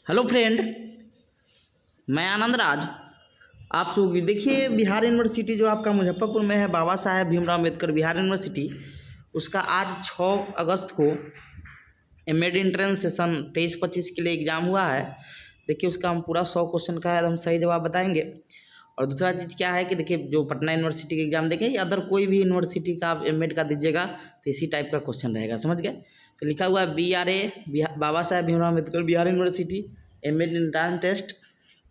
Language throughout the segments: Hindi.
हेलो फ्रेंड, मैं आनंद राज। आप सब देखिए, बिहार यूनिवर्सिटी जो आपका मुजफ्फरपुर में है, बाबा साहेब भीमराव अम्बेडकर बिहार यूनिवर्सिटी, उसका आज 6 अगस्त को एमएड एंट्रेंस सेशन 23-25 के लिए एग्ज़ाम हुआ है। देखिए, उसका हम पूरा 100 क्वेश्चन का एकदम सही जवाब बताएंगे। और दूसरा चीज़ क्या है कि देखिए, जो पटना यूनिवर्सिटी का एग्ज़ाम देखें या अदर कोई भी यूनिवर्सिटी का आप एमएड का दीजिएगा तो इसी टाइप का क्वेश्चन रहेगा, समझ गए। तो लिखा हुआ है BRA Baba Saheb Bhimrao Ambedkar Bihar university MEd entrance test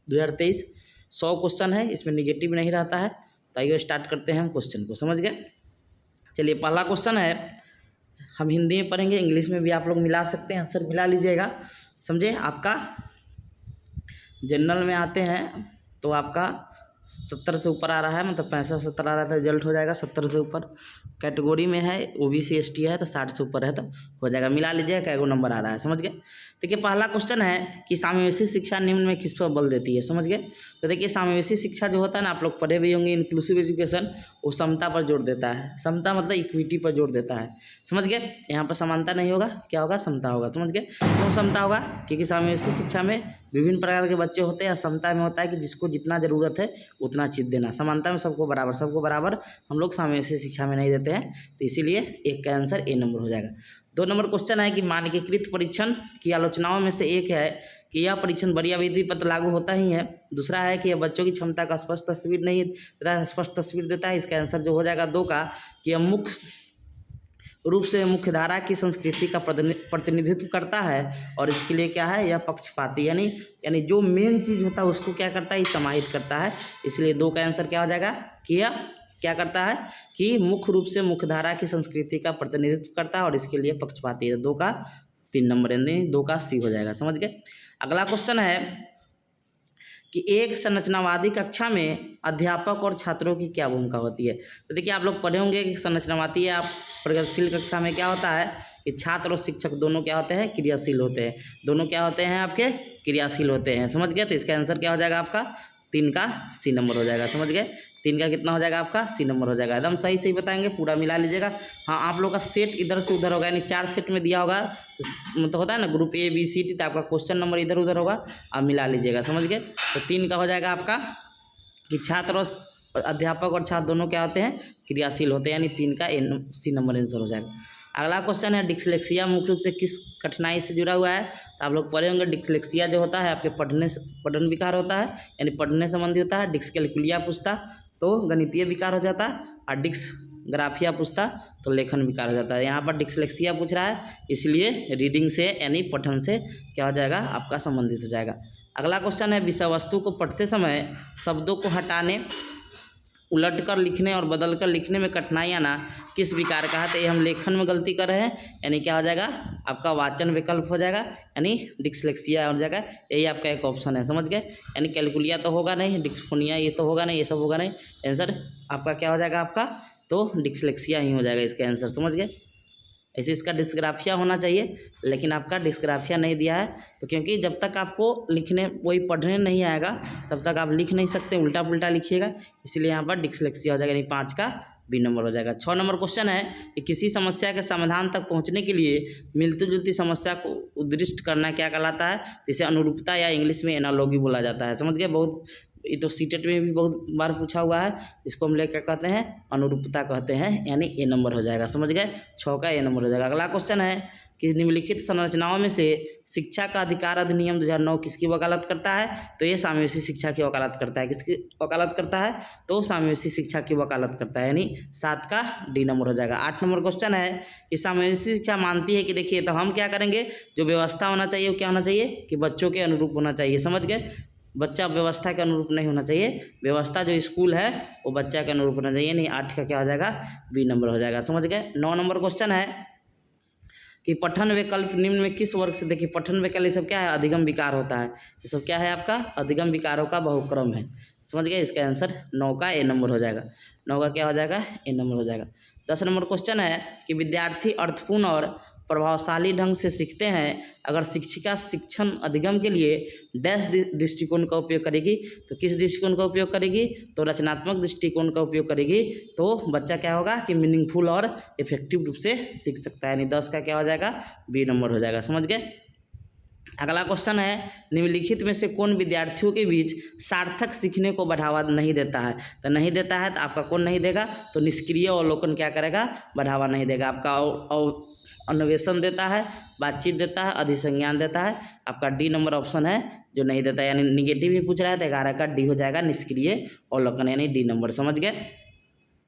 2023 100 question है, इसमें निगेटिव नहीं रहता है। तो आइए स्टार्ट करते हैं हम क्वेश्चन को, समझ गए। चलिए, पहला क्वेश्चन है, हम हिंदी में पढ़ेंगे, इंग्लिश में भी आप लोग मिला सकते हैं, आंसर मिला लीजिएगा, समझे। आपका जनरल में आते हैं तो आपका 70 से ऊपर आ रहा है, मतलब 65-70 आ रहा था, रिजल्ट हो जाएगा 70 से ऊपर। कैटेगरी में है OBC ST है तो 60 से ऊपर है तो हो जाएगा। मिला लीजिएगा कैगो नंबर आ रहा है, समझ गए। देखिए, पहला क्वेश्चन है कि सामवेशी शिक्षा निम्न में किस पर बल देती है, समझ गए। तो देखिए, सामवेशी शिक्षा जो होता है ना, आप लोग पढ़े भी होंगे, इंक्लूसिव एजुकेशन, वो समता पर जोर देता है। समता मतलब इक्विटी पर जोर देता है, समझ गए। यहाँ पर समानता नहीं होगा, क्या होगा, समता होगा, समझ गए। क्यों समता होगा? क्योंकि सामवेशी शिक्षा में विभिन्न प्रकार के बच्चे होते हैं। समता में होता है कि जिसको जितना ज़रूरत है उतना चीज़ देना। समानता में सबको बराबर हम लोग सामवेशी शिक्षा में नहीं देते हैं, तो इसीलिए एक का आंसर ए नंबर हो जाएगा। 2 नंबर क्वेश्चन है कि मानकीकृत परीक्षण की आलोचनाओं में से एक है कि यह परीक्षण वरीय विधि पर लागू होता ही है। दूसरा है कि यह बच्चों की क्षमता का स्पष्ट तस्वीर नहीं देता, स्पष्ट तस्वीर देता है। इसका आंसर जो हो जाएगा 2 का, कि यह मुख्य रूप से मुख्यधारा की संस्कृति का प्रतिनिधित्व करता है और इसके लिए क्या है, यह पक्षपाती, यानी जो मेन चीज़ होता है उसको क्या करता है, समाहित करता है। इसलिए 2 का आंसर क्या हो जाएगा कि यह क्या करता है कि मुख्य रूप से मुख्यधारा की संस्कृति का प्रतिनिधित्व करता है और इसके लिए पक्षपाती है। 2 का 3 नंबर, यानी 2 का C हो जाएगा, समझ गए। अगला क्वेश्चन है कि एक संरचनावादी कक्षा में अध्यापक और छात्रों की क्या भूमिका होती है। तो देखिए, आप लोग पढ़े होंगे कि संरचनावादी या प्रगतिशील कक्षा में क्या होता है कि छात्र और शिक्षक दोनों क्या होते हैं, क्रियाशील होते हैं। दोनों क्या होते हैं, आपके क्रियाशील होते हैं, समझ गए। तो इसका आंसर क्या हो जाएगा आपका 3 का C नंबर हो जाएगा, समझ गए। 3 का कितना हो जाएगा आपका C नंबर हो जाएगा। एकदम सही बताएंगे, पूरा मिला लीजिएगा। हाँ, आप लोग का सेट इधर से उधर होगा, यानी 4 सेट में दिया होगा तो मतलब होता है ना ग्रुप ABCD, तो आपका क्वेश्चन नंबर इधर उधर होगा, आप मिला लीजिएगा, समझ गए। तो 3 का हो जाएगा आपका कि छात्र और अध्यापक और छात्र दोनों क्या होते हैं, क्रियाशील होते हैं, यानी 3 का C नंबर आंसर हो जाएगा। अगला क्वेश्चन है, डिस्लेक्सिया मुख्य रूप से किस कठिनाई से जुड़ा हुआ है। तो आप लोग पढ़े होंगे, डिस्लेक्सिया जो होता है आपके पठन विकार होता है, यानी पढ़ने संबंधी होता है। डिस्कैलकुलिया पूछता तो गणितीय विकार हो जाता है, और डिस्ग्राफिया पूछता तो लेखन विकार हो जाता है। यहाँ पर डिस्लेक्सिया पूछ रहा है, इसलिए रीडिंग से यानी पठन से क्या हो जाएगा, आपका संबंधित हो जाएगा। अगला क्वेश्चन है, विषय वस्तु को पढ़ते समय शब्दों को हटाने, उलटकर लिखने और बदलकर लिखने में कठिनाई आना किस विकार का है। तो ये हम लेखन में गलती कर रहे हैं, यानी क्या हो जाएगा आपका वाचन विकल्प हो जाएगा, यानी डिस्लेक्सिया हो जाएगा। यही आपका एक ऑप्शन है, समझ गए। यानी कैलकुलिया तो होगा नहीं, डिस्फोनिया ये तो होगा नहीं, ये सब होगा नहीं। आंसर आपका क्या हो जाएगा आपका, तो डिस्लेक्सिया ही हो जाएगा इसका आंसर, समझ गए। ऐसे इसका डिस्ग्राफिया होना चाहिए, लेकिन आपका डिस्ग्राफिया नहीं दिया है। तो क्योंकि जब तक आपको लिखने वही पढ़ने नहीं आएगा तब तक आप लिख नहीं सकते, उल्टा पुल्टा लिखिएगा, इसलिए यहाँ पर डिस्लेक्सिया हो जाएगा, यानी 5 का B नंबर हो जाएगा। 6 नंबर क्वेश्चन है कि किसी समस्या के समाधान तक पहुँचने के लिए मिलती जुलती समस्या को उद्दिष्ट करना क्या कहलाता है। जिसे अनुरूपता या इंग्लिश में एनालॉगी बोला जाता है, समझ गए। बहुत ये तो सीटेट में भी बहुत बार पूछा हुआ है, इसको हम क्या कहते हैं, अनुरूपता कहते हैं, यानी A नंबर हो जाएगा, समझ गए। 6 का A नंबर हो जाएगा। अगला क्वेश्चन है कि निम्नलिखित संरचनाओं में से शिक्षा का अधिकार अधिनियम 2009 किसकी वकालत करता है। तो ये सामवेशी शिक्षा की वकालत करता है। किसकी वकालत करता है, तो सामवेशी शिक्षा की वकालत करता है, यानी 7 का D नंबर हो जाएगा। 8 नंबर क्वेश्चन है कि सामवेशी शिक्षा मानती है कि देखिए, तो हम क्या करेंगे, जो व्यवस्था होना चाहिए वो क्या होना चाहिए कि बच्चों के अनुरूप होना चाहिए, समझ गए। बच्चा व्यवस्था के अनुरूप नहीं होना चाहिए, व्यवस्था जो स्कूल है वो बच्चा के अनुरूप होना चाहिए, नहीं। 8 का क्या हो जाएगा B नंबर हो जाएगा, समझ गए। 9 नंबर क्वेश्चन है कि पठन विकल्प निम्न में किस वर्ग से, देखिए पठन विकल्प ये सब क्या है, अधिगम विकार होता है, ये सब क्या है आपका अधिगम विकारों का बहुक्रम है, समझ गए। इसका आंसर 9 का A नंबर हो जाएगा। 9 का क्या हो जाएगा A नंबर हो जाएगा। 10 नंबर क्वेश्चन है कि विद्यार्थी अर्थपूर्ण और प्रभावशाली ढंग से सीखते हैं अगर शिक्षिका शिक्षण अधिगम के लिए डैश दृष्टिकोण का उपयोग करेगी। तो किस दृष्टिकोण का उपयोग करेगी, तो रचनात्मक दृष्टिकोण का उपयोग करेगी, तो बच्चा क्या होगा कि मीनिंगफुल और इफेक्टिव रूप से सीख सकता है, यानी 10 का क्या हो जाएगा B नंबर हो जाएगा, समझ गए। अगला क्वेश्चन है, निम्नलिखित में से कौन विद्यार्थियों के बीच सार्थक सीखने को बढ़ावा नहीं देता है? तो नहीं देता है तो आपका कौन नहीं देगा? तो निष्क्रिय अवलोकन क्या करेगा? बढ़ावा नहीं देगा। आपका अन्वेषण देता है, बातचीत देता है, अधिसंज्ञान देता है। आपका डी नंबर ऑप्शन है जो नहीं देता, यानी निगेटिव ही पूछ रहा है तो 11 का डी हो जाएगा, निष्क्रिय अवलोकन, यानी डी नंबर। समझ गए?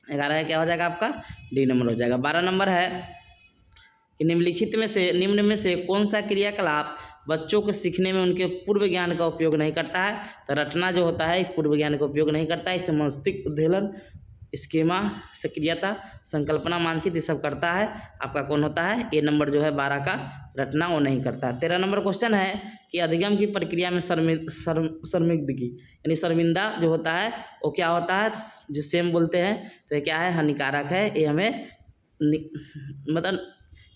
11 क्या हो जाएगा आपका? डी नंबर हो जाएगा। 12 नंबर है कि निम्न में से कौन सा क्रियाकलाप बच्चों को सीखने में उनके पूर्व ज्ञान का उपयोग नहीं करता है? तो रटना जो होता है पूर्व ज्ञान का उपयोग नहीं करता है। इससे मस्तिष्क उद्वेलन, स्कीमा, सक्रियता, संकल्पना, मानचित्र ये सब करता है। आपका कौन होता है? ए नंबर जो है 12 का रटना वो नहीं करता है। 13 नंबर क्वेश्चन है कि अधिगम की प्रक्रिया में शर्मिंदगी यानी शर्मिंदा जो होता है वो क्या होता है? जो सेम बोलते हैं तो ये क्या है? हानिकारक है। ये हमें मतलब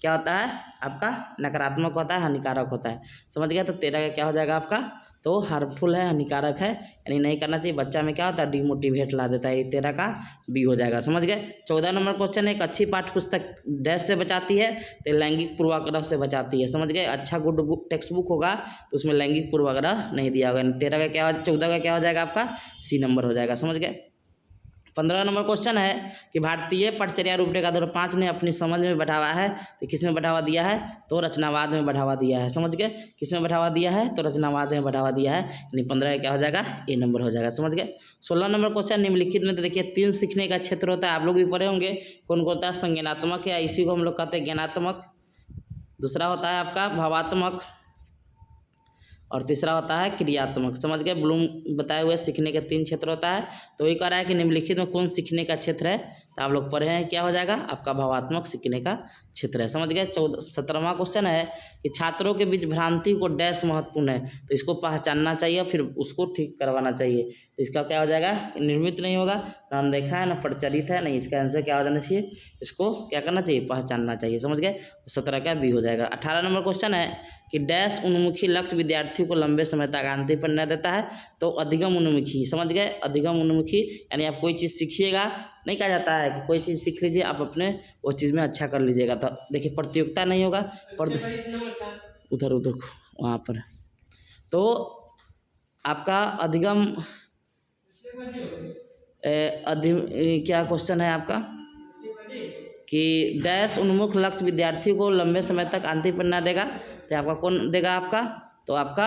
क्या होता है? आपका नकारात्मक होता है, हानिकारक होता है। समझ गया? तो 13 का क्या हो जाएगा आपका? तो हार्मफुल है, हानिकारक है, यानी नहीं करना चाहिए। बच्चा में क्या होता है? डिमोटिवेट ला देता है। ये 13 का बी हो जाएगा। समझ गए? 14 नंबर क्वेश्चन है, एक अच्छी पाठ्य पुस्तक डैश से बचाती है? तो लैंगिक पूर्वाग्रह से बचाती है। समझ गए? अच्छा गुड बुक टेक्स्ट बुक होगा तो उसमें लैंगिक पूर्वाग्रह नहीं दिया होगा। 13 का क्या, 14 का क्या हो जाएगा आपका? सी नंबर हो जाएगा। समझ गए? 15 नंबर क्वेश्चन है कि भारतीय पटचर्या रूपरेखा 2005 ने अपनी समझ में बढ़ावा है तो किसमें बढ़ावा दिया है? तो रचनावाद में बढ़ावा दिया है। समझ गए? किसमें बढ़ावा दिया है? तो रचनावाद में बढ़ावा दिया है, यानी 15 क्या हो जाएगा? ए नंबर हो जाएगा। समझ गए? 16 नंबर क्वेश्चन, निम्नलिखित में तो देखिए 3 सीखने का क्षेत्र होता है, आप लोग भी पढ़े होंगे। कौन कौन होता है? संज्ञानात्मक या इसी को हम लोग कहते हैं ज्ञानात्मक, दूसरा होता है आपका भावात्मक और तीसरा होता है क्रियात्मक। समझ गए? ब्लूम बताए हुए सीखने के 3 क्षेत्र होता है। तो वही कह रहा है कि निम्नलिखित में कौन सीखने का क्षेत्र है? तो आप लोग पढ़े हैं, क्या हो जाएगा? आपका भावात्मक सीखने का क्षेत्र है। समझ गए? 17वां क्वेश्चन है कि छात्रों के बीच भ्रांति को डैश महत्वपूर्ण है, तो इसको पहचानना चाहिए फिर उसको ठीक करवाना चाहिए। तो इसका क्या हो जाएगा? निर्मित नहीं होगा, ना देखा है, ना प्रचलित है, नहीं। इसका आंसर क्या हो जाना चाहिए? इसको क्या करना चाहिए? पहचानना चाहिए। समझ गए? 17 का बी हो जाएगा। 18 नंबर क्वेश्चन है कि डैश उन्मुखी लक्ष्य विद्यार्थियों को लंबे समय तक आंतरिक प्रेरणा देता है? तो अधिगम उन्मुखी। समझ गए? अधिगम उन्मुखी यानी आप कोई चीज़ सीखिएगा, नहीं कहा जाता है कि कोई चीज़ सीख लीजिए आप अपने वो चीज़ में अच्छा कर लीजिएगा। तो देखिए प्रतियोगिता नहीं होगा, उधर वहाँ पर। तो आपका अधिगम क्या क्वेश्चन है आपका कि डैश उन्मुख लक्ष्य विद्यार्थी को लंबे समय तक आंतरिक प्रेरणा देगा? तो आपका कौन देगा? आपका तो आपका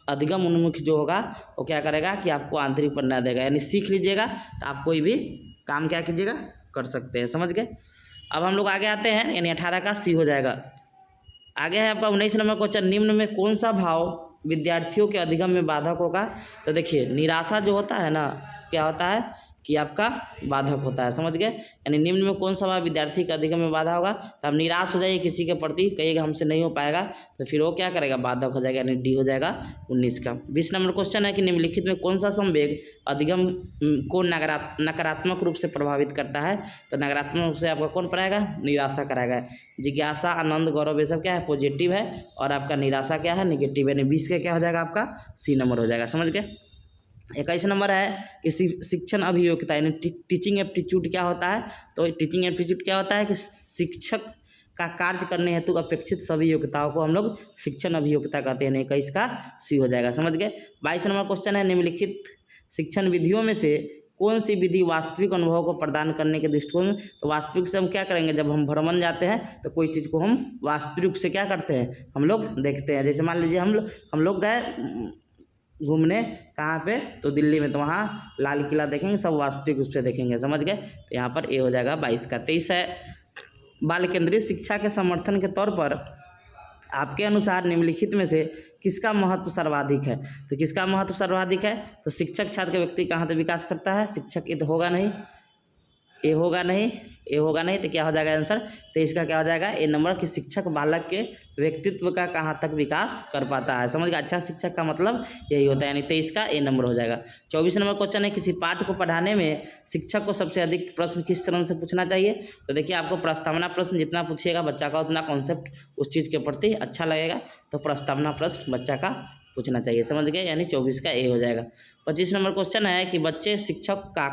अधिगम उन्मुख जो होगा वो क्या करेगा कि आपको आंतरिक प्रेरणा देगा, यानी सीख लीजिएगा तो आप कोई भी काम क्या कीजिएगा? कर सकते हैं। समझ गए? अब हम लोग आगे आते हैं, यानी 18 का सी हो जाएगा। आगे है आपका 19 नंबर क्वेश्चन, निम्न में कौन सा भाव विद्यार्थियों के अधिगम में बाधक होगा? तो देखिए निराशा जो होता है ना, क्या होता है कि आपका बाधक होता है। समझ गए? यानी निम्न में कौन सा भाव विद्यार्थी के अधिगम में बाधा होगा? तो आप निराश हो जाइए किसी के प्रति, कहिएगा हमसे नहीं हो पाएगा, तो फिर वो क्या करेगा? बाधक हो जाएगा, यानी डी हो जाएगा 19 का। 20 नंबर क्वेश्चन है कि निम्नलिखित में कौन सा संवेग अधिगम को नकारात्मक रूप से प्रभावित करता है? तो नकारात्मक रूप से आपका कौन कराएगा? निराशा कराएगा। जिज्ञासा, आनंद, गौरव ये सब क्या है? पॉजिटिव है, और आपका निराशा क्या है? निगेटिव है। यानी 20 का क्या हो जाएगा? आपका सी नंबर हो जाएगा। समझ गए? 21 नंबर है कि शिक्षण अभियोग्यता यानी टीचिंग एप्टीट्यूड क्या होता है? तो टीचिंग एप्टीट्यूड क्या होता है कि शिक्षक का कार्य करने हेतु अपेक्षित सभी योग्यताओं को हम लोग शिक्षण अभियोग्यता कहते हैं। 21 का सी हो जाएगा। समझ गए? 22 नंबर क्वेश्चन है, निम्नलिखित शिक्षण विधियों में से कौन सी विधि वास्तविक अनुभव को प्रदान करने के दृष्टिकोण? तो वास्तविक से हम क्या करेंगे? जब हम भ्रमण जाते हैं तो कोई चीज़ को हम वास्तविक से क्या करते हैं? हम लोग देखते हैं। जैसे मान लीजिए हम लोग गए घूमने कहाँ पे? तो दिल्ली में, तो वहाँ लाल किला देखेंगे, सब वास्तविक रूप से देखेंगे। समझ गए? तो यहाँ पर ए हो जाएगा 22 का। 23 है, बाल केंद्रित शिक्षा के समर्थन के तौर पर आपके अनुसार निम्नलिखित में से किसका महत्व सर्वाधिक है? तो किसका महत्व सर्वाधिक है? तो शिक्षक छात्र के व्यक्ति कहाँ से विकास करता है? शिक्षक ये तो होगा नहीं, ए होगा नहीं, ए होगा नहीं, तो क्या हो जाएगा आंसर? तो इसका क्या हो जाएगा? ए नंबर कि शिक्षक बालक के व्यक्तित्व का कहाँ तक विकास कर पाता है। समझ गए? अच्छा शिक्षक का मतलब यही होता है, यानी 23 का ए नंबर हो जाएगा। 24 नंबर क्वेश्चन है, किसी पाठ को पढ़ाने में शिक्षक को सबसे अधिक प्रश्न किस चरण से पूछना चाहिए? तो देखिए आपको प्रस्तावना प्रश्न जितना पूछिएगा बच्चा का उतना कॉन्सेप्ट उस चीज़ के प्रति अच्छा लगेगा, तो प्रस्तावना प्रश्न बच्चा का पूछना चाहिए। समझ गए? यानी 24 का ए हो जाएगा। 25 नंबर क्वेश्चन है कि बच्चे शिक्षक का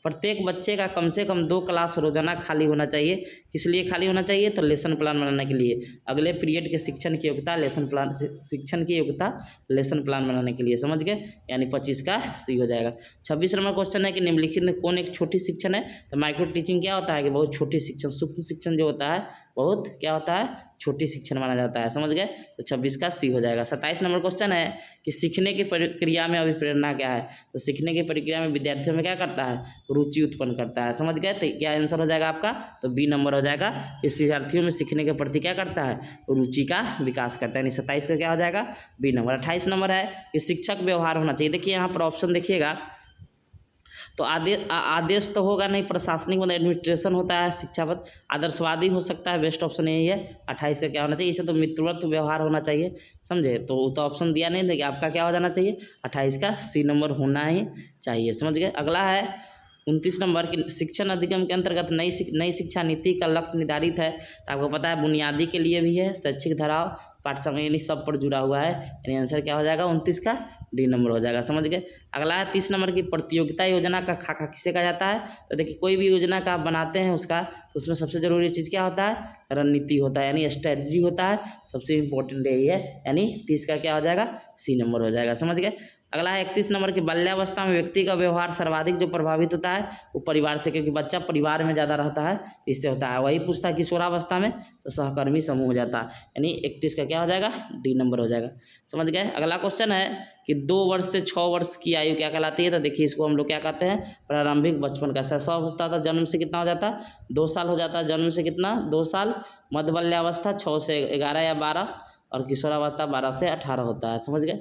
प्रत्येक बच्चे का कम से कम 2 क्लास रोजाना खाली होना चाहिए। किस लिए खाली होना चाहिए? तो लेसन प्लान बनाने के लिए, अगले पीरियड के शिक्षण की योग्यता लेसन प्लान, शिक्षण की योग्यता लेसन प्लान बनाने के लिए, समझ गए? यानी 25 का सी हो जाएगा। 26 नंबर क्वेश्चन है कि निम्नलिखित में कौन एक छोटी शिक्षण है? तो माइक्रो टीचिंग क्या होता है कि बहुत छोटी शिक्षण, सूक्ष्म शिक्षण जो होता है बहुत क्या होता है? छोटी शिक्षण माना जाता है, समझ गए? तो 26 का सी हो जाएगा। 27 नंबर क्वेश्चन है कि सीखने की प्रक्रिया में अभिप्रेरणा क्या है? तो सीखने की प्रक्रिया में विद्यार्थियों में क्या करता है? रुचि उत्पन्न करता है, समझ गए? तो क्या आंसर हो जाएगा आपका? तो बी नंबर हो जाएगा। इस विद्यार्थियों में सीखने के प्रति क्या करता है? रुचि का विकास करता है। यानी 27 का क्या हो जाएगा? B number. 28 नंबर है कि शिक्षक व्यवहार होना चाहिए। देखिए यहाँ पर ऑप्शन देखिएगा, तो आदेश तो होगा नहीं, प्रशासनिक मतलब एडमिनिस्ट्रेशन होता है, शिक्षा पद आदर्शवादी हो सकता है, बेस्ट ऑप्शन यही है। 28 का क्या होना चाहिए? इसे तो मित्रवत व्यवहार होना चाहिए, समझे? तो ऑप्शन दिया नहीं, देखिए आपका क्या हो जाना चाहिए? 28 का सी नंबर होना ही चाहिए, समझ गए? अगला है 29 नंबर की शिक्षण अधिनियम के अंतर्गत नई शिक्षा नीति का लक्ष्य निर्धारित है। तो आपको पता है बुनियादी के लिए भी है, शैक्षिक धाराओं, पाठ्यक्रम यानी सब पर जुड़ा हुआ है। यानी आंसर क्या हो जाएगा? 29 का डी नंबर हो जाएगा, समझ गए? अगला है 30 नंबर की प्रतियोगिता योजना का खाका किसे कहा जाता है? तो देखिए कोई भी योजना का आप बनाते हैं उसका, तो उसमें सबसे जरूरी चीज़ क्या होता है? रणनीति होता है, यानी स्ट्रेटजी होता है, सबसे इंपॉर्टेंट यही है। यानी 30 का क्या हो जाएगा? सी नंबर हो जाएगा, समझ गए? अगला है 31 नंबर की बाल्यावस्था में व्यक्ति का व्यवहार सर्वाधिक जो प्रभावित होता है वो परिवार से, क्योंकि बच्चा परिवार में ज़्यादा रहता है इससे होता है। वही पूछता है किशोरावस्था में तो सहकर्मी समूह हो जाता है। यानी 31 का क्या हो जाएगा? डी नंबर हो जाएगा, समझ गए? अगला क्वेश्चन है कि 2 वर्ष से 6 वर्ष की आयु क्या कहलाती है? तो देखिए इसको हम लोग क्या कहते हैं? प्रारंभिक बचपन का शैशवावस्था था, जन्म से कितना हो जाता है? 2 साल हो जाता है, जन्म से कितना? 2 साल। मध्य बाल्यावस्था 6 से 11 या 12, और किशोरावस्था 12 से 18 होता है, समझ गए?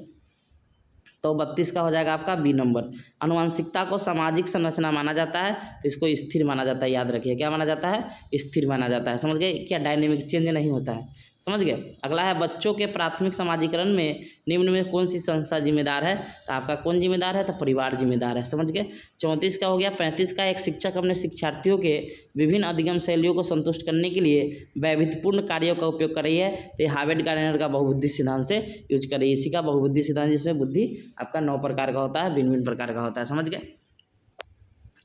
तो 32 का हो जाएगा आपका बी नंबर। आनुवंशिकता को सामाजिक संरचना माना जाता है, तो इसको स्थिर माना जाता है, याद रखिए क्या माना जाता है? स्थिर माना जाता है, समझ गए? क्या डायनेमिक चेंज नहीं होता है, समझ गए? अगला है बच्चों के प्राथमिक समाजीकरण में निम्न में कौन सी संस्था जिम्मेदार है? तो आपका कौन जिम्मेदार है? तो परिवार जिम्मेदार है, समझ गए? 34 का हो गया। 35 का एक शिक्षक अपने शिक्षार्थियों के विभिन्न अधिगम शैलियों को संतुष्ट करने के लिए वैविध्यपूर्ण कार्यों का उपयोग कर रही है। तो हार्वर्ड गार्डनर का बहुबुद्धि सिद्धांत से यूज कर रही है। इसी का बहुबुद्धि सिद्धांत, जिसमें बुद्धि आपका 9 प्रकार का होता है, भिन्न भिन्न प्रकार का होता है, समझ गए?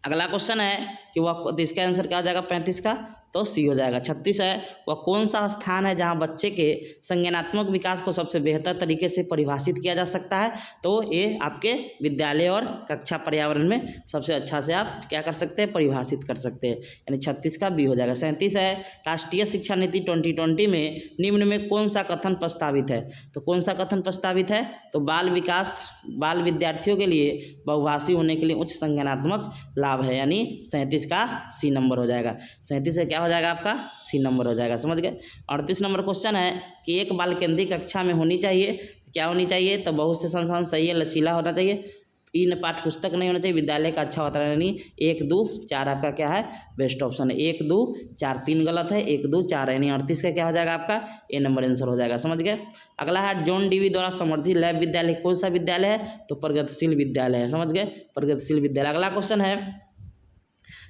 अगला क्वेश्चन है कि वह, तो इसका आंसर क्या हो जाएगा? 35 का, तो सी हो जाएगा। 36 है वह कौन सा स्थान है जहां बच्चे के संज्ञानात्मक विकास को सबसे बेहतर तरीके से परिभाषित किया जा सकता है? तो ये आपके विद्यालय और कक्षा पर्यावरण में सबसे अच्छा से आप क्या कर सकते हैं? परिभाषित कर सकते हैं। यानी 36 का बी हो जाएगा। 37 है राष्ट्रीय शिक्षा नीति 2020 में निम्न में कौन सा कथन प्रस्तावित है? तो कौन सा कथन प्रस्तावित है? तो बाल विद्यार्थियों के लिए बहुभाषी होने के लिए उच्च संज्ञानात्मक लाभ है। यानी 37 का सी नंबर हो जाएगा। 37 से क्या हो जाएगा आपका? सी नंबर हो जाएगा, समझ गए? 38 नंबर क्वेश्चन है कि एक बाल केंद्रीय कक्षा में होनी चाहिए, क्या होनी चाहिए? तो बहुत से संस्थान सही है, लचीला होना चाहिए, इन पाठ्य पुस्तक नहीं होना चाहिए, विद्यालय का अच्छा वातावरण। यानी 1, 2, 4 आपका क्या है? बेस्ट ऑप्शन है। 1, 2, 4, 3 गलत है, 1, 2, 4 यानी 38 का क्या हो जाएगा आपका? ए नंबर आंसर हो जाएगा, समझ गए? अगला है जॉन डीवी द्वारा समर्थित लैब विद्यालय कौन सा विद्यालय है? तो प्रगतिशील विद्यालय है, समझ गए? प्रगतिशील विद्यालय। अगला क्वेश्चन है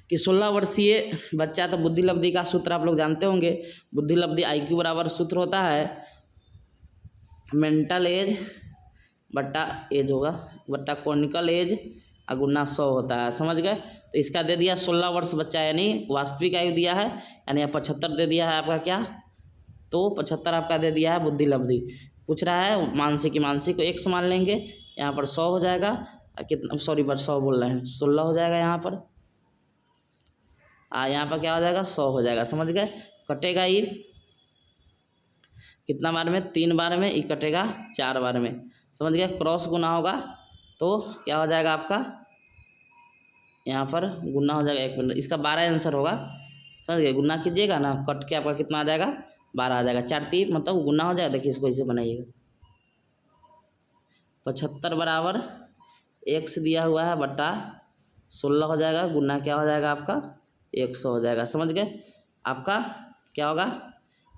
कि 16 वर्षीय बच्चा, तो बुद्धि लब्धि का सूत्र आप लोग जानते होंगे। बुद्धि लब्धि IQ बराबर सूत्र होता है मेंटल एज बट्टा एज होगा बट्टा कॉनिकल एज गुना 100 होता है, समझ गए? तो इसका दे दिया 16 वर्ष बच्चा, यानी वास्तविक आयु दिया है, यानी 75 दे दिया है आपका क्या? तो 75 आपका दे दिया है बुद्धि लब्धि। पूछ रहा है मानसिक को 100 मान लेंगे, यहाँ पर 100 हो जाएगा। कितना, सॉरी बट 100 बोल रहे हैं, 16 हो जाएगा यहाँ पर। यहाँ पर क्या हो जाएगा? 100 हो जाएगा, समझ गए? कटेगा ये कितना बार में? 3 बार में। ये कटेगा 4 बार में, समझ गए? क्रॉस गुना होगा तो क्या हो जाएगा आपका? यहाँ पर गुना हो जाएगा, 1 मिनट, इसका 12 आंसर होगा, समझ गए? गुना कीजिएगा ना, कट के आपका कितना आ जाएगा? 12 आ जाएगा। 4 3 मतलब गुना हो जाएगा। देखिए इसको ऐसे बनाइएगा, 75 बराबर 1 दिया हुआ है बट्टा 16 हो जाएगा, गुना क्या हो जाएगा आपका? 100 हो जाएगा, समझ गए? आपका क्या होगा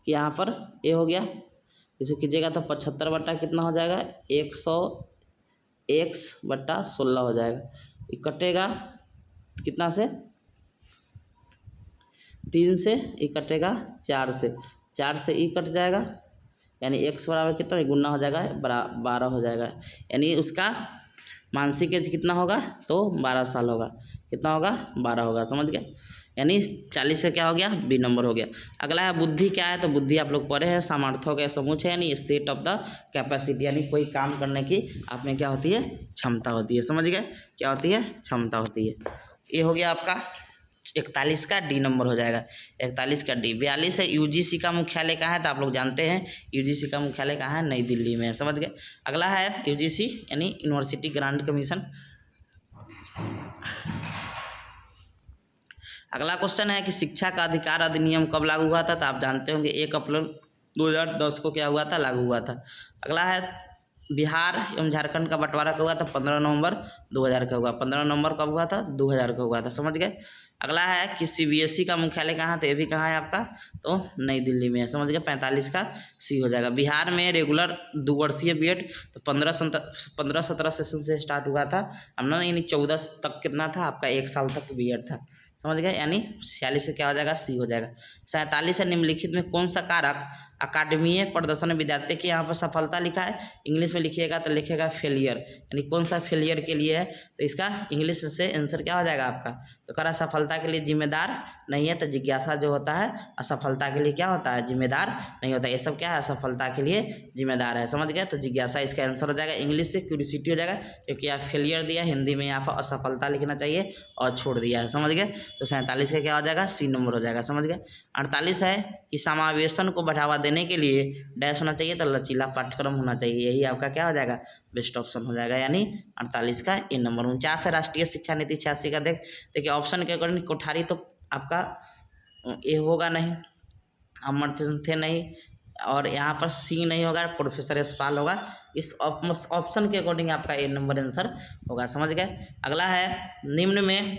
कि यहाँ पर ए हो गया, इसे कीजिएगा तो 75 बट्टा कितना हो जाएगा? 100 x बट्टा 16 हो जाएगा। ये कटेगा कितना से? 3 से। ये कटेगा 4 से, 4 से ई कट जाएगा, यानी x बराबर कितना? गुना हो जाएगा 12 हो जाएगा। यानी उसका मानसिक एज कितना होगा तो 12 साल होगा। कितना होगा 12 होगा, समझ गए। यानी 40 का क्या हो गया बी नंबर हो गया। अगला है बुद्धि क्या है, तो बुद्धि आप लोग पढ़े हैं सामर्थ्यों का समूह है, यानी स्टेट ऑफ द कैपेसिटी, यानी कोई काम करने की आप में क्या होती है क्षमता होती है, समझ गए। क्या होती है क्षमता होती है। ये हो गया आपका 41 का डी नंबर हो जाएगा। 41 का डी। 42 है यूजीसी का मुख्यालय कहाँ है, तो आप लोग जानते हैं यूजीसी का मुख्यालय कहाँ है, नई दिल्ली में है, समझ गए। अगला है यूजीसी यानी यूनिवर्सिटी ग्रांट कमीशन। अगला क्वेश्चन है कि शिक्षा का अधिकार अधिनियम कब लागू हुआ था, तो आप जानते होंगे 1 अप्रैल 2010 को क्या हुआ था, लागू हुआ था। अगला है बिहार एवं झारखंड का बंटवारा कब हुआ था, 15 नवंबर 2000 का हुआ। 15 नवंबर कब हुआ था, 2000 का हुआ था, समझ गए। अगला है कि सीबीएसई का मुख्यालय कहाँ, तो ये भी कहाँ है आपका, तो नई दिल्ली में है, समझ गए। 45 का सी हो जाएगा। बिहार में रेगुलर 2 वर्षीय बीएड तो 15-17 सेशन से स्टार्ट हुआ था हमने, यानी 14 तक कितना था आपका 1 साल तक बीएड था, समझ गए। यानी 46 से क्या हो जाएगा सी हो जाएगा। 47 है निम्नलिखित में कौन सा कारक अकादमीय प्रदर्शन विद्यार्थी की यहाँ पर सफलता लिखा है, इंग्लिश में लिखिएगा तो लिखेगा फेलियर, यानी कौन सा फेलियर के लिए है, तो इसका इंग्लिश में से आंसर क्या हो जाएगा आपका, तो करा सफलता के लिए जिम्मेदार नहीं है, तो जिज्ञासा जो होता है असफलता के लिए क्या होता है जिम्मेदार नहीं होता, ये सब क्या है असफलता के लिए जिम्मेदार है, समझ गए। तो जिज्ञासा इसका आंसर हो जाएगा। इंग्लिश से क्यूरियोसिटी हो जाएगा, क्योंकि आप फेलियर दिया, हिंदी में यहाँ पर असफलता लिखना चाहिए और छोड़ दिया है, समझ गए। तो 47 का क्या हो जाएगा सी नंबर हो जाएगा, समझ गए। 48 है कि समावेशन को बढ़ावा देने के लिए डैश होना चाहिए, तो लचीला पाठ्यक्रम होना चाहिए, यही आपका क्या हो जाएगा बेस्ट ऑप्शन हो जाएगा, यानी 48 का ए नंबर। 49 है राष्ट्रीय शिक्षा नीति 86 का देखिए ऑप्शन के अकॉर्डिंग कोठारी तो आपका ए होगा नहीं, अमर्त्य थे नहीं, और यहाँ पर सी नहीं होगा, प्रोफेसर यशपाल होगा। इस ऑप्शन के अकॉर्डिंग आपका ए नंबर आंसर होगा, समझ गए। अगला है निम्न में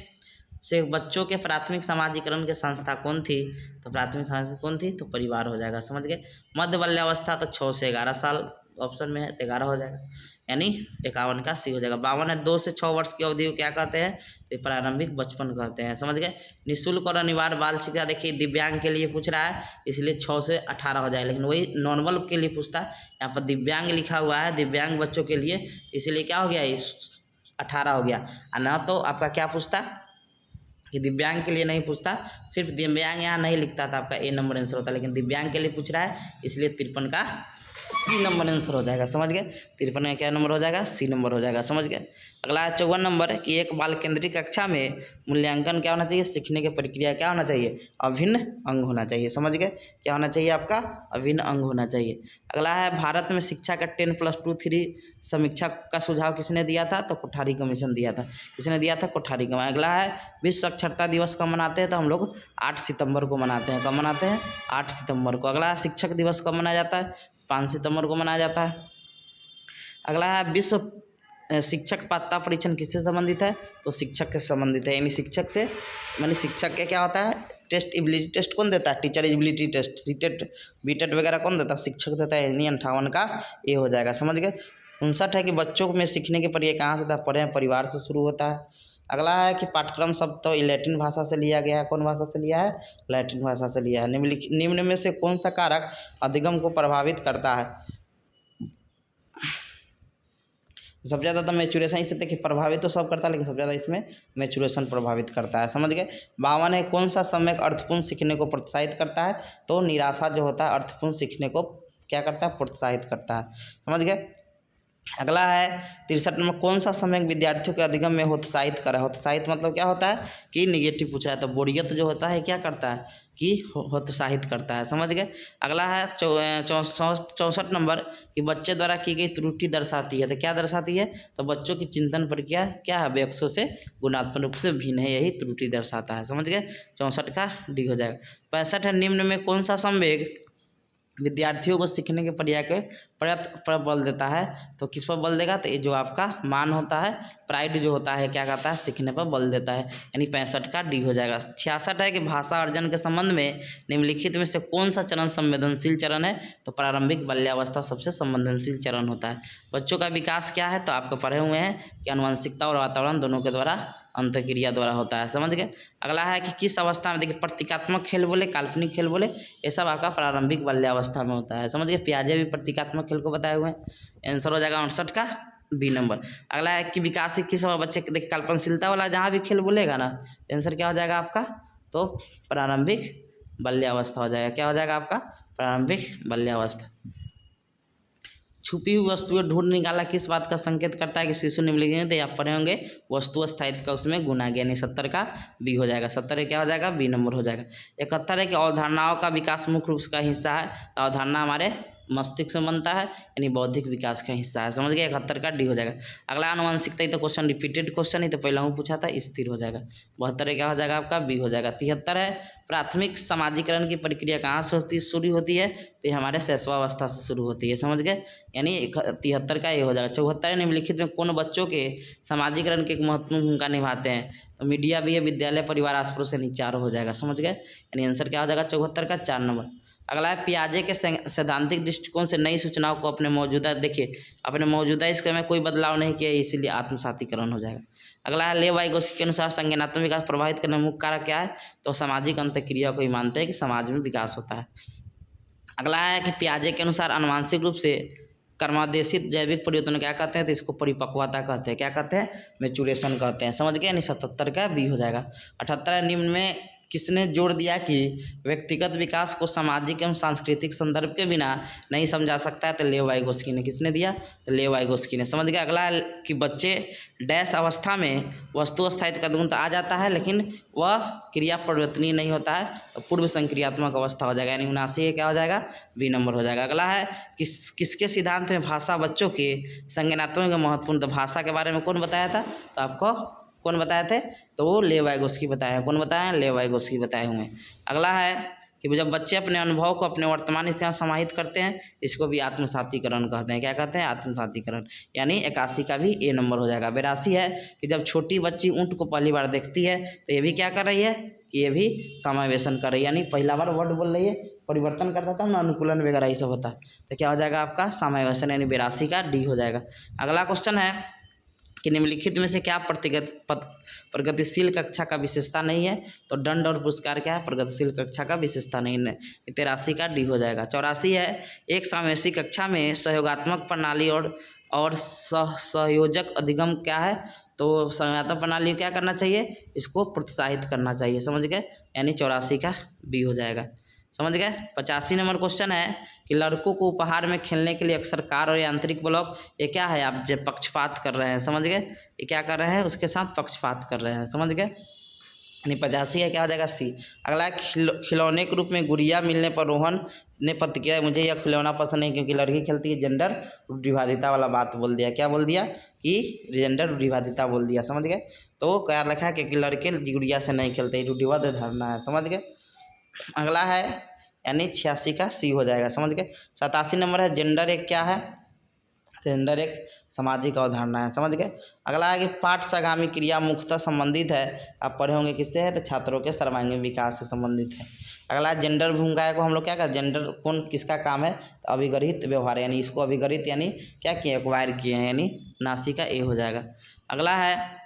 से बच्चों के प्राथमिक समाजीकरण की संस्था कौन थी, तो प्राथमिक संस्था कौन थी, तो परिवार हो जाएगा, समझ गए। मध्य बाल्यावस्था तो 6 से 11 साल ऑप्शन में है, तो 11 हो जाएगा, यानी 51 का सी हो जाएगा। 52 है 2 से 6 वर्ष की अवधि को क्या कहते हैं, तो प्रारंभिक बचपन कहते हैं, समझ गए। निःशुल्क और अनिवार्य बाल शिक्षा देखिए दिव्यांग के लिए पूछ रहा है, इसलिए 6 से 18 हो जाए, लेकिन वही नॉर्मल के लिए पूछता है, यहाँ पर दिव्यांग लिखा हुआ है, दिव्यांग बच्चों के लिए, इसलिए क्या हो गया इस 18 हो गया। और न तो आपका क्या पूछता कि दिव्यांग के लिए नहीं पूछता, सिर्फ दिव्यांग यहाँ नहीं लिखता था, आपका ए नंबर आंसर होता, लेकिन दिव्यांग के लिए पूछ रहा है, इसलिए 53 का सी नंबर आंसर हो जाएगा, समझ गए। 53 में क्या नंबर हो जाएगा सी नंबर हो जाएगा, समझ गए। अगला है 54 नंबर कि एक बाल केंद्रीय कक्षा में मूल्यांकन क्या होना चाहिए, सीखने की प्रक्रिया क्या होना चाहिए, अभिन्न अंग होना चाहिए, समझ गए। क्या होना चाहिए आपका अभिन्न अंग होना चाहिए। अगला है भारत में शिक्षा का 10+2-3 समीक्षा का सुझाव किसने दिया था, तो कोठारी कमीशन दिया था, किसने दिया था कोठारी कमीशन। अगला है विश्व साक्षरता दिवस कब मनाते हैं, तो हम लोग 8 सितंबर को मनाते हैं, कब मनाते हैं 8 सितंबर को। अगला है शिक्षक दिवस कब मनाया जाता है, 5 सितंबर को मनाया जाता है। अगला है विश्व शिक्षक पात्रता परीक्षण किससे संबंधित है, तो शिक्षक से संबंधित है, यानी शिक्षक से, यानी शिक्षक के क्या होता है टेस्ट, एबिलिटी टेस्ट कौन देता है, टीचर एबिलिटी टेस्ट, सीटेट बीटेट वगैरह कौन देता है, शिक्षक देता है, यानी 58 का ये हो जाएगा, समझ गए। 59 है कि बच्चों में सीखने की प्रक्रिया कहाँ से था, पढ़े परिवार से शुरू होता है। अगला है कि पाठ्यक्रम सब तो लैटिन भाषा से लिया गया है, कौन भाषा से लिया है, लैटिन भाषा से लिया है। निम्न में से कौन सा कारक अधिगम को प्रभावित करता है, सबसे ज़्यादा तो मैचुरेशन, इससे देखिए प्रभावित तो सब करता है, लेकिन सबसे ज़्यादा इसमें मैचुरेशन प्रभावित करता है, समझ गए। 52 है कौन सा सम्यक अर्थपूर्ण सीखने को प्रोत्साहित करता है, तो निराशा जो होता है अर्थपूर्ण सीखने को क्या करता है प्रोत्साहित करता है, समझ गए। अगला है 63 नंबर कौन सा सम्यक विद्यार्थियों के अधिगम में हतोत्साहित करा, हतोत्साहित मतलब क्या होता है कि निगेटिव पूछ रहा है, तो बोरियत जो होता है क्या करता है कि हतोत्साहित करता है, समझ गए। अगला है 64 नंबर कि बच्चे द्वारा की गई त्रुटि दर्शाती है, तो क्या दर्शाती है, तो बच्चों की चिंतन प्रक्रिया क्या है अपेक्षों से गुणात्मक रूप से भिन्न है, यही त्रुटि दर्शाता है, समझ गए। 64 का डी हो जाएगा। 65 है निम्न में कौन सा संवेग विद्यार्थियों को सीखने के प्रक्रिया के प्रयत्न पर बल देता है, तो किस पर बल देगा, तो ये जो आपका मान होता है प्राइड जो होता है क्या कहता है सीखने पर बल देता है, यानी 65 का डी हो जाएगा। 66 है कि भाषा अर्जन के संबंध में निम्नलिखित में से कौन सा चरण संवेदनशील चरण है, तो प्रारंभिक बाल्यावस्था सबसे संवेदनशील चरण होता है। बच्चों का विकास क्या है, तो आपको पढ़े हुए हैं कि आनुवंशिकता और वातावरण दोनों के द्वारा अंतक्रिया द्वारा होता है, समझ गए। अगला है कि किस अवस्था में, देखिए प्रतीकात्मक खेल बोले काल्पनिक खेल बोले ये सब आपका प्रारंभिक बाल्यावस्था में होता है, समझ गए। प्याजे भी प्रतीकात्मक खेल को बताए हुए हैं, आंसर हो जाएगा 68 का बी नंबर। अगला है कि विकास से किस समय बच्चे देखिए कल्पनाशीलता वाला जहाँ भी खेल बोलेगा ना आंसर क्या हो जाएगा आपका, तो प्रारंभिक बाल्यावस्था हो जाएगा। क्या हो जाएगा आपका, प्रारंभिक बाल्यावस्था। छुपी हुई वस्तुएं ढूंढ निकाला किस बात का संकेत करता है कि शिशु निम्नलिखित में, आप पढ़े होंगे वस्तु स्थायित्व का उसमें गुना गया, यानी 70 का बी हो जाएगा। 70 क्या हो जाएगा, बी नंबर हो जाएगा। 71 है कि अवधारणाओं का विकास मुख्य रूप का हिस्सा है। अवधारणा हमारे मस्तिष्क से बनता है, यानी बौद्धिक विकास का हिस्सा है। समझ गए, 71 का डी हो जाएगा। अगला आनुवंशिकता, तो क्वेश्चन रिपीटेड क्वेश्चन ही तो पहला हूँ पूछा था, स्थिर हो जाएगा। 72 क्या हो जाएगा आपका, बी हो जाएगा। 73 है प्राथमिक समाजीकरण की प्रक्रिया कहाँ से शुरू होती है, तो ये हमारे शैशवावस्था से शुरू होती है। समझ गए, यानी 73 का ये हो जाएगा। 74 निम्नलिखित में कौन बच्चों के समाजीकरण की एक महत्वपूर्ण भूमिका निभाते हैं, तो मीडिया भी है, विद्यालय, परिवार, आस पड़ोस से नीचार हो जाएगा। समझ गए, यानी आंसर क्या हो जाएगा 74 का 4 नंबर। अगला है पियाजे के सैद्धांतिक दृष्टिकोण से नई सूचनाओं को अपने मौजूदा, देखिए अपने मौजूदा इसके में कोई बदलाव नहीं किया, इसीलिए आत्मसातीकरण हो जाएगा। अगला है ले वाइगोस्की के अनुसार संज्ञानात्मक विकास प्रभावित करने का मुख्य कारक क्या है, तो सामाजिक अंतःक्रिया को ही मानते हैं कि समाज में विकास होता है। अगला है कि पियाजे के अनुसार आनुवांशिक रूप से कर्मादेशित जैविक परिवर्तन क्या कहते हैं, तो इसको परिपक्वता कहते हैं। क्या कहते हैं, मैचुरेशन कहते हैं। समझ गए, यानी 77 का बी हो जाएगा। 78 निम्न में किसने जोड़ दिया कि व्यक्तिगत विकास को सामाजिक एवं सांस्कृतिक संदर्भ के बिना नहीं समझा सकता है, तो लेव वाइगोस्की ने, किसने दिया, तो लेव वाइगोस्की ने। समझ गए। अगला है कि बच्चे डैश अवस्था में वस्तु स्थायित्व का गुण तो आ जाता है, लेकिन वह क्रिया परिवर्तनीय नहीं होता है, तो पूर्व संक्रियात्मक अवस्था हो जाएगा, यानी 79 क्या हो जाएगा, बी नंबर हो जाएगा। अगला है किसके सिद्धांत में भाषा बच्चों के संज्ञानात्मक महत्वपूर्ण, तो भाषा के बारे में कौन बताया था, तो आपको कौन बताए थे, तो वो लेव वाइगोस्की बताए हैं। कौन बताए हैं, लेव वाइगोस्की बताए हुए हैं। अगला है कि जब बच्चे अपने अनुभव को अपने वर्तमान स्थिति में समाहित करते हैं, इसको भी आत्मसातीकरण कहते हैं। क्या कहते हैं, आत्मसातीकरण, यानी 81 का भी ए नंबर हो जाएगा। 82 है कि जब छोटी बच्ची ऊँट को पहली बार देखती है, तो ये भी क्या कर रही है, कि ये भी समावेशन कर रही है, यानी पहला बार वर्ड बोल रही है, परिवर्तन करता था ना, अनुकूलन वगैरह ये सब होता है, तो क्या हो जाएगा आपका समावेशन, यानी 82 का डी हो जाएगा। अगला क्वेश्चन है कि निम्नलिखित में से क्या प्रगतिशील कक्षा का विशेषता नहीं है, तो दंड और पुरस्कार क्या है, प्रगतिशील कक्षा का विशेषता नहीं है। 83 का डी हो जाएगा। 84 है एक सामवेशी कक्षा में सहयोगात्मक प्रणाली और सहयोजक अधिगम क्या है, तो सहयोगात्मक प्रणाली क्या करना चाहिए, इसको प्रोत्साहित करना चाहिए। समझ गए, यानी 84 का बी हो जाएगा। समझ गए। 85 नंबर क्वेश्चन है कि लड़कों को उपहार में खेलने के लिए अक्सर कार और यांत्रिक ब्लॉक, ये क्या है, आप जो पक्षपात कर रहे हैं। समझ गए, ये क्या कर रहे हैं, उसके साथ पक्षपात कर रहे हैं। समझ गए, यानी 85 है क्या हो जाएगा सी। अगला खिलौने के रूप में गुड़िया मिलने पर रोहन ने प्रतिक्रिया, मुझे यह खिलौना पसंद नहीं क्योंकि लड़की खेलती है, जेंडर रूढ़िवादिता वाला बात बोल दिया। क्या बोल दिया, कि जेंडर रूढ़िवादिता बोल दिया। समझ गए, तो क्या लिखा है, क्योंकि लड़के गुड़िया से नहीं खेलते, रूढ़िवाद धारणा है। समझ गए। अगला है यानी 86 का सी हो जाएगा। समझ गए। 87 नंबर है जेंडर एक क्या है, जेंडर एक सामाजिक अवधारणा है। समझ गए। अगला है कि पाठ्यगामी क्रिया मुख्यतः संबंधित है, आप पढ़े होंगे किससे है, तो छात्रों के सर्वांगीण विकास से संबंधित है। अगला जेंडर भूमिका को हम लोग क्या कहते हैं, जेंडर कौन किसका काम है, तो अभिगरित व्यवहार, यानी इसको अभिगरित यानी क्या किए, एक्वायर किए हैं, यानी 79 का ए हो जाएगा। अगला है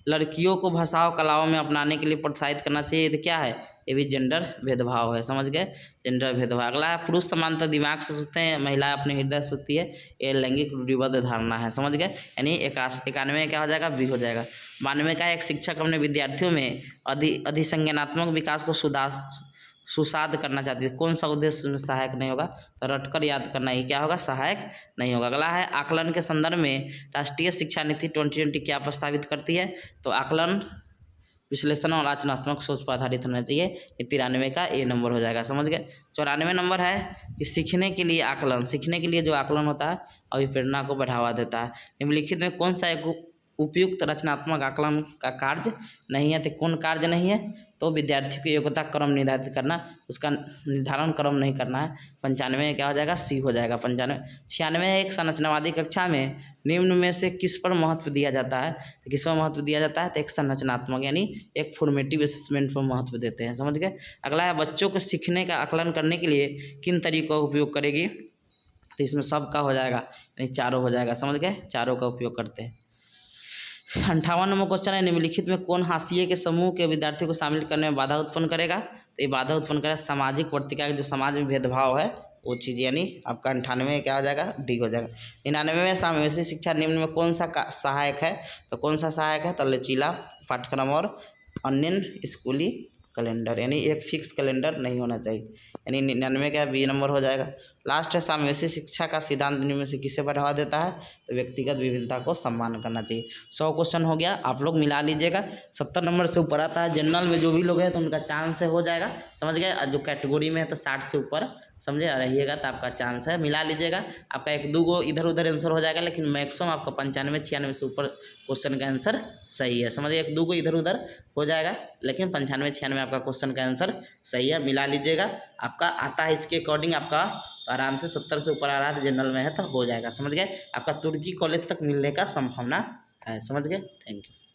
लड़कियों को भाषाओं कलाओं में अपनाने के लिए प्रोत्साहित करना चाहिए, तो क्या है, ये भी जेंडर भेदभाव है। समझ गए, जेंडर भेदभाव। अगला है पुरुष समानता दिमाग से सोचते हैं, महिलाएं अपने हृदय से सोचती है, ये लैंगिक रूढ़िबद्ध धारणा है। समझ गए, यानी 91 क्या हो जाएगा, बी हो जाएगा। 92 का एक शिक्षक अपने विद्यार्थियों में अधिसंज्ञानात्मक विकास को सुसाध करना चाहती है, कौन सा उद्देश्य में सहायक नहीं होगा, तो रटकर याद करना ही क्या होगा, सहायक नहीं होगा। अगला है आकलन के संदर्भ में राष्ट्रीय शिक्षा नीति 2020 क्या प्रस्तावित करती है, तो आकलन विश्लेषण और आचरणात्मक सोच पर आधारित होना चाहिए। 93 का ए नंबर हो जाएगा। समझ गए। 94 नंबर है कि सीखने के लिए आकलन, सीखने के लिए जो आकलन होता है अभिप्रेरणा को बढ़ावा देता है। निम्नलिखित में कौन सा एक उपयुक्त रचनात्मक आकलन का कार्य नहीं है, तो कौन कार्य नहीं है, तो विद्यार्थी की योग्यता क्रम निर्धारित करना, उसका निर्धारण क्रम नहीं करना है। 95 क्या हो जाएगा, सी हो जाएगा। 96 एक संरचनावादी कक्षा में निम्न में से किस पर महत्व दिया जाता है, तो किस पर महत्व दिया जाता है, तो एक संरचनात्मक यानी एक फॉर्मेटिव असेसमेंट पर महत्व देते हैं। समझ गए। अगला है बच्चों को सीखने का आकलन करने के लिए किन तरीकों का उपयोग करेगी, तो इसमें सबका हो जाएगा, यानी चारों हो जाएगा। समझ गए, चारों का उपयोग करते हैं। 58 नंबर क्वेश्चन है निम्नलिखित में कौन हाशिए के समूह के विद्यार्थियों को शामिल करने में बाधा उत्पन्न करेगा, तो ये बाधा उत्पन्न करेगा सामाजिक वर्तिका, जो समाज में भेदभाव है वो चीज़ यानी आपका 98 में क्या हो जाएगा, डी हो जाएगा। 99 में समावेशी शिक्षा निम्न में कौन सा सहायक है, तो कौन सा सहायक है, तो लचीला पाठ्यक्रम और अन्य स्कूली कैलेंडर, यानी एक फिक्स कैलेंडर नहीं होना चाहिए, यानी 99 का बी नंबर हो जाएगा। लास्ट है समावेशी शिक्षा का सिद्धांत निम्न में से किसे बढ़ावा देता है, तो व्यक्तिगत विभिन्नता को सम्मान करना चाहिए। 100 क्वेश्चन हो गया, आप लोग मिला लीजिएगा। 70 नंबर से ऊपर आता है। जनरल में जो भी लोग हैं तो उनका चांस है हो जाएगा, समझ गए। जो कैटेगरी में है तो 60 से ऊपर समझे रहिएगा तो आपका चांस है, मिला लीजिएगा। आपका 1-2 गो इधर उधर आंसर हो जाएगा, लेकिन मैक्सिमम आपका 95-96 से ऊपर क्वेश्चन का आंसर सही है, समझिए। 1-2 गो इधर उधर हो जाएगा, लेकिन 95-96 आपका क्वेश्चन का आंसर सही है, मिला लीजिएगा। आपका आता है इसके अकॉर्डिंग आपका तो आराम से 70 से ऊपर आ रहा है, तो जनरल में है तो हो जाएगा, समझ गए। आपका तुर्की कॉलेज तक मिलने का संभावना है, समझ गए। Thank you.